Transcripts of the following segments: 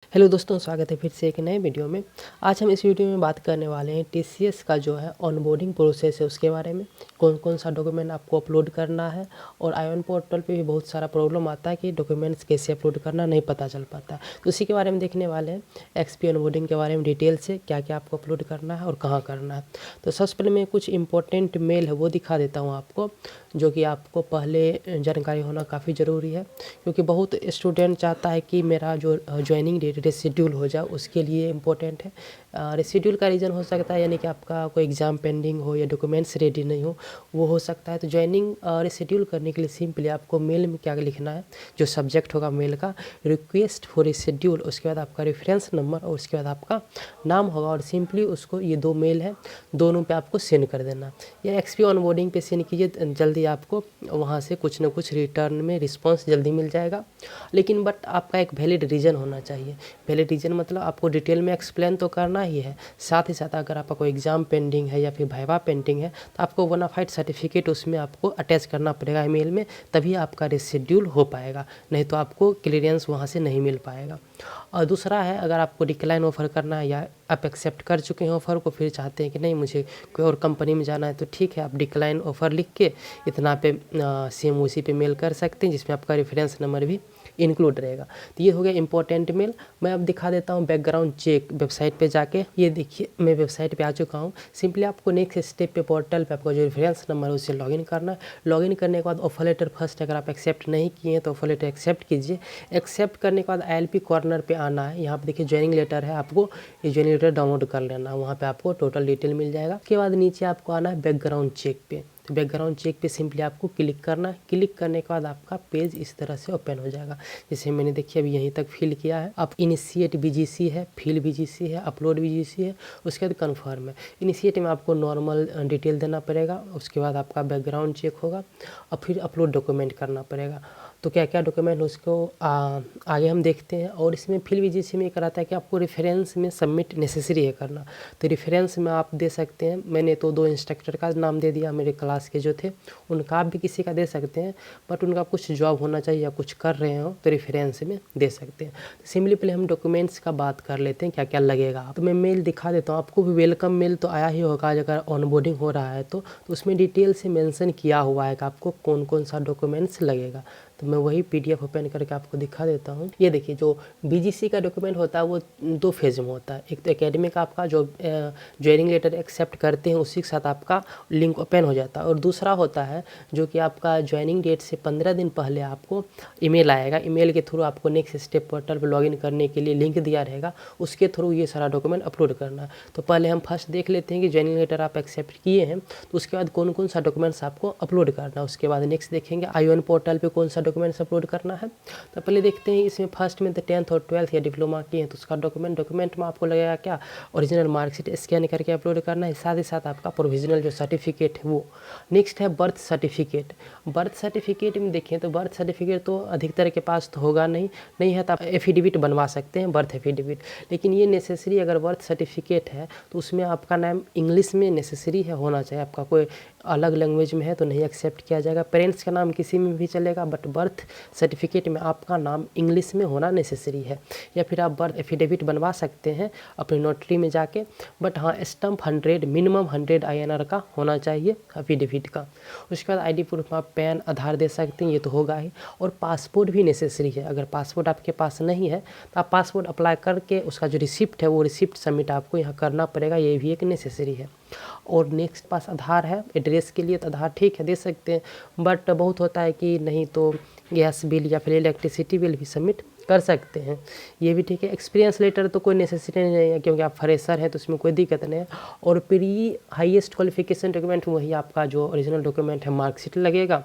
Hello दोस्तों, स्वागत है फिर से एक नए वीडियो में। आज हम इस वीडियो में बात करने वाले हैं टीसीएस का जो है ऑनबोर्डिंग प्रोसेस है उसके बारे में। कौन कौन सा डॉक्यूमेंट आपको अपलोड करना है। और आईओएन पोर्टल पे भी बहुत सारा प्रॉब्लम आता है कि डॉक्यूमेंट्स कैसे अपलोड करना नहीं पता चल पाता है, तो उसी के बारे में देखने वाले हैं। एक्सपी ऑनबोर्डिंग के बारे में डिटेल से क्या क्या आपको अपलोड करना है और कहाँ करना है। तो सबसे पहले मैं कुछ इंपॉर्टेंट मेल है वो दिखा देता हूँ आपको, जो कि आपको पहले जानकारी होना काफ़ी ज़रूरी है, क्योंकि बहुत स्टूडेंट चाहता है कि मेरा जो ज्वाइनिंग डेट रेशिड्यूल हो जाए, उसके लिए इम्पोर्टेंट है। रेशिड्यूल का रीज़न हो सकता है यानी कि आपका कोई एग्ज़ाम पेंडिंग हो या डॉक्यूमेंट्स रेडी नहीं हो, वो हो सकता है। तो ज्वाइनिंग रेशिड्यूल करने के लिए सिंपली आपको मेल में क्या लिखना है, जो सब्जेक्ट होगा मेल का, रिक्वेस्ट फॉर रेशिड्यूल, उसके बाद आपका रेफरेंस नंबर और उसके बाद आपका नाम होगा, और सिंपली उसको ये दो मेल है दोनों पे आपको सेंड कर देना। या एक्सपी ऑनबोर्डिंग पे सेंड कीजिए, जल्दी आपको वहाँ से कुछ ना कुछ रिटर्न में रिस्पॉन्स जल्दी मिल जाएगा। लेकिन बट आपका एक वैलिड रीज़न होना चाहिए। वैलिड रीज़न मतलब आपको डिटेल में एक्सप्लेन तो करना ही है, साथ ही साथ अगर आपका कोई एग्ज़ाम पेंडिंग है या फिर वाइवा पेंडिंग है तो आपको बोनाफाइड सर्टिफिकेट उसमें आपको अटैच करना पड़ेगा ईमेल में, तभी आपका रिशेड्यूल हो पाएगा, नहीं तो आपको क्लियरेंस वहाँ से नहीं मिल पाएगा। और दूसरा है, अगर आपको डिक्लाइन ऑफ़र करना है या आप एक्सेप्ट कर चुके हैं ऑफ़र को, फिर चाहते हैं कि नहीं मुझे कोई और कंपनी में जाना है, तो ठीक है, आप डिक्लाइन ऑफ़र लिख के इतना पे सेम उसी पे मेल कर सकते हैं, जिसमें आपका रेफरेंस नंबर भी इंक्लूड रहेगा। तो ये हो गया इंपॉर्टेंट मेल। मैं अब दिखा देता हूँ बैकग्राउंड चेक वेबसाइट पे जाके। ये देखिए मैं वेबसाइट पे आ चुका हूँ। सिंपली आपको नेक्स्ट स्टेप पे पोर्टल पे आपका जो रेफरेंस नंबर है उससे लॉगिन करना है। लॉगिन करने के बाद ऑफर लेटर फर्स्ट अगर आप एक्सेप्ट नहीं किए हैं तो ऑफर लेटर एक्सेप्ट कीजिए। एक्सेप्ट करने के बाद आईएलपी कॉर्नर पे आना है। यहाँ पे देखिए ज्वाइनिंग लेटर है, आपको ये ज्वाइनिंग लेटर डाउनलोड कर लेना है, वहाँ पे आपको टोटल डिटेल मिल जाएगा। उसके बाद नीचे आपको आना है बैकग्राउंड चेक पे। तो बैकग्राउंड चेक पे सिंपली आपको क्लिक करना है। क्लिक करने के बाद आपका पेज इस तरह से ओपन हो जाएगा। जैसे मैंने देखिए अभी यहीं तक फिल किया है। अब इनिशिएट बीजीसी है, फिल बीजीसी है, अपलोड बीजीसी है, उसके बाद कन्फर्म है। इनिशिएट में आपको नॉर्मल डिटेल देना पड़ेगा, उसके बाद आपका बैकग्राउंड चेक होगा और फिर अपलोड डॉक्यूमेंट करना पड़ेगा। तो क्या क्या डॉक्यूमेंट उसको आगे हम देखते हैं। और इसमें फिल बीजीसी में ये कराता है कि आपको रेफरेंस में सबमिट नेसेसरी है करना। तो रेफरेंस में आप दे सकते हैं, मैंने तो 2 इंस्ट्रक्टर का नाम दे दिया मेरे क्लास के जो थे, उनका आप भी किसी का दे सकते हैं, बट उनका कुछ जॉब होना चाहिए या कुछ कर रहे हो तो रेफरेंस में दे सकते हैं। तो सिंपली पहले हम डॉक्यूमेंट्स का बात कर लेते हैं क्या क्या लगेगा। तो मैं मेल दिखा देता हूँ आपको भी। वेलकम मेल तो आया ही होगा अगर ऑनबोर्डिंग हो रहा है तो उसमें डिटेल से मेंशन किया हुआ है कि आपको कौन कौन सा डॉक्यूमेंट्स लगेगा। तो मैं वही पीडीएफ ओपन करके आपको दिखा देता हूँ। ये देखिए जो बीजीसी का डॉक्यूमेंट होता है वो 2 फेज़ में होता है। एक तो एकेडमिक आपका जो ज्वाइनिंग लेटर एक्सेप्ट करते हैं उसी के साथ आपका लिंक ओपन हो जाता है, और दूसरा होता है जो कि आपका ज्वाइनिंग डेट से 15 दिन पहले आपको ईमेल आएगा। ईमेल के थ्रू आपको नेक्स्ट स्टेप पोर्टल पर लॉगिन करने के लिए लिंक दिया रहेगा, उसके थ्रू ये सारा डॉक्यूमेंट अपलोड करना है। तो पहले हम फर्स्ट देख लेते हैं कि ज्वाइनिंग लेटर आप एक्सेप्ट किए हैं तो उसके बाद कौन कौन सा डॉक्यूमेंट्स आपको अपलोड करना है। उसके बाद नेक्स्ट देखेंगे आईओएन पोर्टल पे कौन सा डॉक्यूमेंट्स अपलोड करना है। तो पहले देखते हैं इसमें फर्स्ट में तो 10th और 12th या डिप्लोमा किए हैं तो उसका डॉक्यूमेंट में आपको लगेगा क्या, ओरिजिनल मार्कशीट स्कैन करके अपलोड करना है, साथ ही साथ आपका प्रोविजनल जो सर्टिफिकेट है वो। नेक्स्ट है बर्थ सर्टिफिकेट। बर्थ सर्टिफिकेट में देखें तो बर्थ सर्टिफिकेट तो अधिकतर के पास तो होगा नहीं, नहीं है तो आप एफिडेविट बनवा सकते हैं, बर्थ एफिडेविट। लेकिन ये नेसेसरी अगर बर्थ सर्टिफिकेट है तो उसमें आपका नाम इंग्लिश में नेसेसरी है होना चाहिए। आपका कोई अलग लैंग्वेज में है तो नहीं एक्सेप्ट किया जाएगा। पेरेंट्स का नाम किसी में भी चलेगा, बट बर्थ सर्टिफिकेट में आपका नाम इंग्लिश में होना नेसेसरी है। या फिर आप बर्थ एफिडेविट बनवा सकते हैं अपनी नोटरी में जाके, बट हाँ स्टम्प 100 मिनिमम 100 INR का होना चाहिए एफिडेविट का। उसके बाद आईडी प्रूफ में आप पैन आधार दे सकते हैं, ये तो होगा ही। और पासपोर्ट भी नेसेसरी है। अगर पासपोर्ट आपके पास नहीं है तो आप पासपोर्ट अप्लाई करके उसका जो रिसिप्ट है वो रिसिप्ट सबमिट आपको यहाँ करना पड़ेगा, ये भी एक नेसेसरी है। और नेक्स्ट पास आधार है। एड्रेस के लिए तो आधार ठीक है दे सकते हैं, बट बहुत होता है कि नहीं तो गैस बिल या फिर इलेक्ट्रिसिटी बिल भी सबमिट कर सकते हैं, ये भी ठीक है। एक्सपीरियंस लेटर तो कोई नेसेसिटी नहीं है क्योंकि आप फ्रेशर हैं तो उसमें कोई दिक्कत नहीं है। और प्री हाईएस्ट क्वालिफिकेशन डॉक्यूमेंट वही आपका जो ओरिजिनल डॉक्यूमेंट है मार्कशीट लगेगा,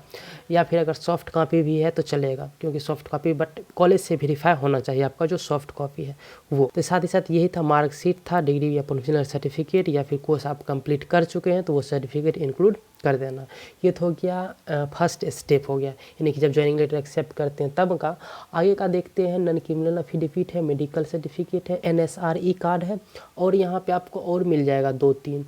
या फिर अगर सॉफ्ट कॉपी भी है तो चलेगा, क्योंकि सॉफ्ट कॉपी बट कॉलेज से वेरीफाई होना चाहिए आपका जो सॉफ्ट कॉपी है वो। तो साथ ही साथ यही था, मार्कशीट था, डिग्री या प्रोविजनल सर्टिफिकेट, या फिर कोर्स आप कंप्लीट कर चुके हैं तो वो सर्टिफिकेट इंक्लूड कर देना। ये तो हो गया फर्स्ट स्टेप हो गया, यानी कि जब ज्वाइनिंग लेटर एक्सेप्ट करते हैं तब का। आगे का देखते हैं, नॉन क्रिमिनल एफिडेविट है, मेडिकल सर्टिफिकेट है, NSRE कार्ड है, और यहाँ पे आपको और मिल जाएगा 2-3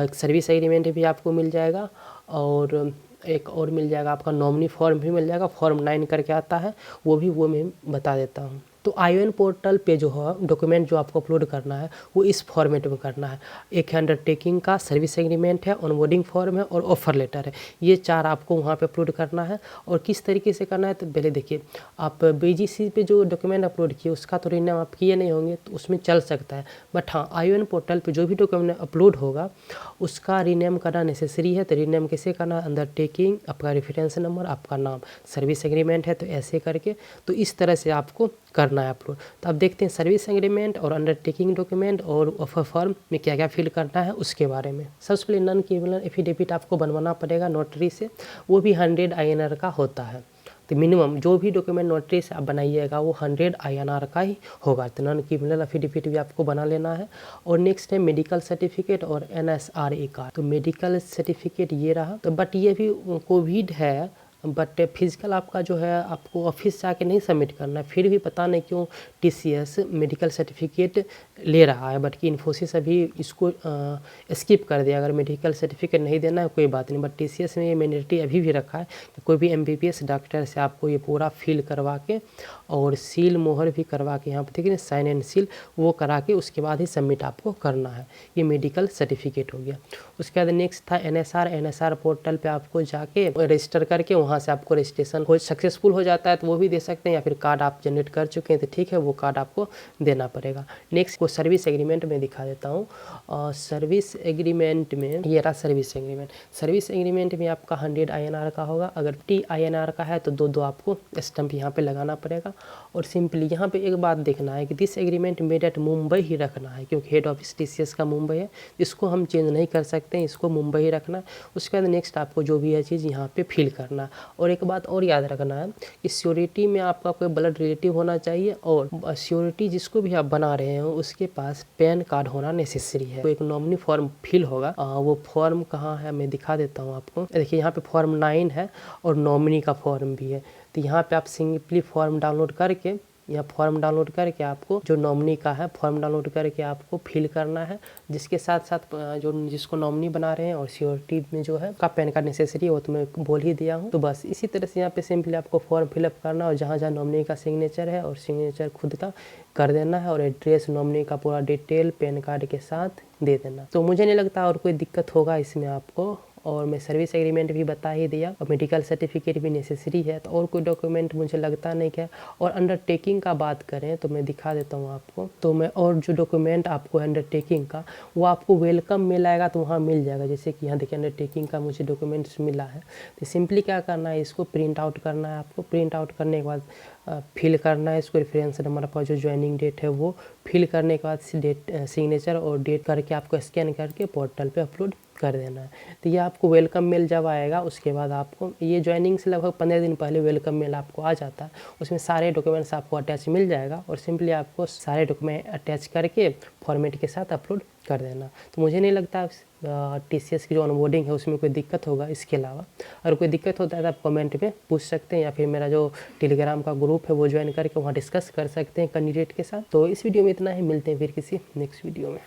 एक सर्विस एग्रीमेंट भी आपको मिल जाएगा, और एक और मिल जाएगा आपका नॉमिनी फॉर्म भी मिल जाएगा, फॉर्म 9 करके आता है वो भी, वो मैं बता देता हूँ। तो आईओएन पोर्टल पे जो है डॉक्यूमेंट जो आपको अपलोड करना है वो इस फॉर्मेट में करना है। एक है अंडरटेकिंग का, सर्विस एग्रीमेंट है, ऑनबोर्डिंग फॉर्म है और ऑफर लेटर है। ये 4 आपको वहाँ पे अपलोड करना है। और किस तरीके से करना है तो पहले देखिए, आप बीजीसी पे जो डॉक्यूमेंट अपलोड किए उसका तो रीनेम आप किए नहीं होंगे तो उसमें चल सकता है, बट हाँ आईओएन पोर्टल पे जो भी डॉक्यूमेंट अपलोड होगा उसका रीनेम करना नेसेसरी है। तो रीनेम कैसे करना है, अंडरटेकिंग, आपका रेफरेंस नंबर, आपका नाम, सर्विस एग्रीमेंट है तो ऐसे करके, तो इस तरह से आपको करना है अपलोड। तो आप देखते हैं सर्विस एग्रीमेंट और अंडरटेकिंग डॉक्यूमेंट और ऑफर फॉर्म में क्या क्या फिल करना है उसके बारे में। सबसे पहले नॉन क्रिमिनल एफिडेविट आपको बनवाना पड़ेगा नोटरी से, वो भी 100 INR का होता है। तो मिनिमम जो भी डॉक्यूमेंट नोटरी से आप बनाइएगा वो 100 INR का ही होगा। तो नॉन क्रिमिनल एफिडेविट भी आपको बना लेना है। और नेक्स्ट है मेडिकल सर्टिफिकेट और NSRA कार्ड। तो मेडिकल सर्टिफिकेट ये रहा, तो बट ये भी कोविड है, बट फिजिकल आपका जो है आपको ऑफिस से आके नहीं सबमिट करना है। फिर भी पता नहीं क्यों TCS मेडिकल सर्टिफिकेट ले रहा है, बट कि इन्फोसिस अभी इसको स्किप कर दिया। अगर मेडिकल सर्टिफिकेट नहीं देना है कोई बात नहीं, बट TCS में ये मैंडेटरी अभी भी रखा है कि कोई भी MBBS डॉक्टर से आपको ये पूरा फिल करवा के और सील मोहर भी करवा के, यहाँ पर देखिए साइन एंड सील, वो करा के उसके बाद ही सबमिट आपको करना है। ये मेडिकल सर्टिफिकेट हो गया। उसके बाद नेक्स्ट था NSR पोर्टल पे आपको जाके रजिस्टर करके वहाँ से आपको रजिस्ट्रेशन हो सक्सेसफुल हो जाता है तो वो भी दे सकते हैं, या फिर कार्ड आप जनरेट कर चुके हैं तो ठीक है वो कार्ड आपको देना पड़ेगा। नेक्स्ट को सर्विस एग्रीमेंट में दिखा देता हूँ। सर्विस एग्रीमेंट में ये रहा सर्विस एग्रीमेंट। सर्विस एग्रीमेंट में आपका 100 INR का होगा। अगर 50 INR का है तो दो आपको स्टम्प यहाँ पे लगाना पड़ेगा। और सिंपली यहाँ पे एक बात देखना है कि this agreement made at Mumbai ही रखना है, क्योंकि हेड ऑफिस TCS का मुंबई है, इसको हम चेंज नहीं कर सकते हैं, इसको मुंबई ही रखना है। उसके बाद नेक्स्ट आपको जो भी है चीज़ यहाँ पे फिल करना है। और एक बात और याद रखना है कि श्योरिटी में आपका कोई ब्लड रिलेटिव होना चाहिए, और श्योरिटी जिसको भी आप बना रहे हो उसके पास पैन कार्ड होना नेसेसरी है। तो एक नॉमिनी फॉर्म फिल होगा, वो फॉर्म कहाँ है मैं दिखा देता हूँ आपको। देखिए यहाँ पे फॉर्म 9 है और नॉमिनी का फॉर्म भी है। तो यहाँ पे आप सिंपली फॉर्म डाउनलोड करके, यह फॉर्म डाउनलोड करके आपको जो नॉमिनी का है फॉर्म डाउनलोड करके आपको फिल करना है, जिसके साथ साथ जो जिसको नॉमिनी बना रहे हैं और श्योरिटी में जो है का पैन कार्ड नेसेसरी है वो तो मैं बोल ही दिया हूँ। तो बस इसी तरह से यहाँ पे सिंपली आपको फॉर्म फिलअप करना और जहाँ जहाँ नॉमिनी का सिग्नेचर है और सिग्नेचर खुद का कर देना है, और एड्रेस नॉमिनी का पूरा डिटेल पैन कार्ड के साथ दे देना। तो मुझे नहीं लगता और कोई दिक्कत होगा इसमें आपको। और मैं सर्विस एग्रीमेंट भी बता ही दिया, और मेडिकल सर्टिफिकेट भी नेसेसरी है, तो और कोई डॉक्यूमेंट मुझे लगता नहीं क्या। और अंडरटेकिंग का बात करें तो मैं दिखा देता हूँ आपको। तो मैं और जो डॉक्यूमेंट आपको अंडरटेकिंग का वो आपको वेलकम मिल आएगा तो वहाँ मिल जाएगा। जैसे कि यहाँ देखिए अंडरटेकिंग का मुझे डॉक्यूमेंट्स मिला है, तो सिंपली क्या करना है, इसको प्रिंट आउट करना है आपको। प्रिंट आउट करने के बाद फिल करना है इसको, रेफरेंस नंबर आपका जो ज्वाइनिंग डेट है वो फिल करने के बाद डेट सिग्नेचर और डेट करके आपको स्कैन करके पोर्टल पे अपलोड कर देना है। तो ये आपको वेलकम मेल जब आएगा उसके बाद आपको ये ज्वाइनिंग से लगभग 15 दिन पहले वेलकम मेल आपको आ जाता है। उसमें सारे डॉक्यूमेंट्स आपको अटैच मिल जाएगा, और सिंपली आपको सारे डॉक्यूमेंट अटैच करके फॉर्मेट के साथ अपलोड कर देना। तो मुझे नहीं लगता TCS की जो ऑनबोर्डिंग है उसमें कोई दिक्कत होगा। इसके अलावा अगर कोई दिक्कत होता है तो आप कमेंट में पूछ सकते हैं, या फिर मेरा जो टेलीग्राम का ग्रुप है वो ज्वाइन करके वहाँ डिस्कस कर सकते हैं कैंडिडेट के साथ। तो इस वीडियो में इतना ही, मिलते हैं फिर किसी नेक्स्ट वीडियो में।